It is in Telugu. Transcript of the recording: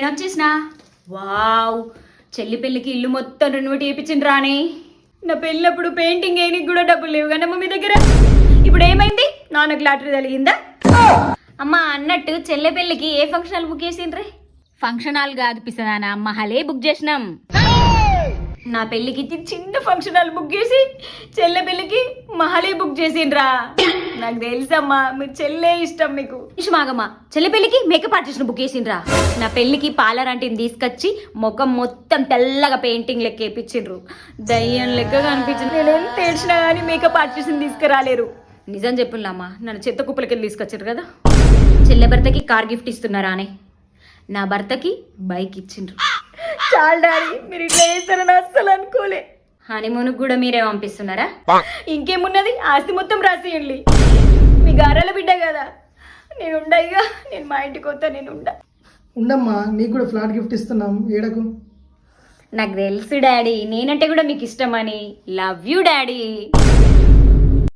నేను వచ్చేసిన. వావ్, చెల్లి పెళ్ళికి ఇల్లు మొత్తం రెనోవేట్ చేయించింది రానే. నా పెళ్ళినప్పుడు పెయింటింగ్ వేయడానికి కూడా డబ్బులు లేవు కానీ మీ దగ్గర. ఇప్పుడు ఏమైంది? నాన్నకు లాటరీ తగిలిందా? అమ్మ అన్నట్టు చెల్లె పెళ్ళికి ఏ ఫంక్షన్ హాల్ బుక్ చేసిండ్రే? ఫంక్షన్ హాల్ కాదు పిసదానా, మహలే బుక్ చేసినాం. నా పెళ్ళికి చిన్న ఫంక్షన్ హాల్ బుక్ చేసి చెల్లె పెళ్ళికి మహలే బుక్ చేసిండ్రా. నాకు తెలుసమ్మా, మీరు చెల్లె ఇష్టం మీకు. ఇష్టమాగమ్మా, చెల్లె పెళ్ళికి మేకప్ ఆర్టిస్ట్ బుక్ చేసిండ్రా. నా పెళ్ళికి పార్లర్ ఆంటీని తీసుకొచ్చి ముఖం మొత్తం తెల్లగా పెయింటింగ్ లెక్క వేయించిండ్రు. దయ్యం లెక్క కనిపించింది. నేను ఎంత ఏడ్చినా కానీ మేకప్ ఆర్టిస్ట్ని తీసుకురాలేరు. నిజం చెప్పున్నామ్మా, నన్ను చెత్త కుప్పలకి తీసుకొచ్చారు కదా. చెల్లె భర్తకి కార్ గిఫ్ట్ ఇస్తున్నారా అని, నా భర్తకి బైక్ ఇచ్చిండ్రు. చాలా డాడీ, మీరు ఇట్లా చేస్తారని అస్సలు అనుకోలే. హనీమూన్కి కూడా మీరే పంపిస్తున్నారా? ఇంకేమున్నది, ఆస్తి మొత్తం రాసేయండి. మీ గారాల బిడ్డ కదా, నేను ఉండయిగా. నేను మా ఇంటికి వస్తా, నేను ఉండమ్మా, నీకు కూడా ఫ్లాట్ గిఫ్ట్ ఇస్తున్నాం, ఏడకు. నాకు తెలుసు డాడీ, నేనంటే కూడా మీకు ఇష్టమని. Love you daddy.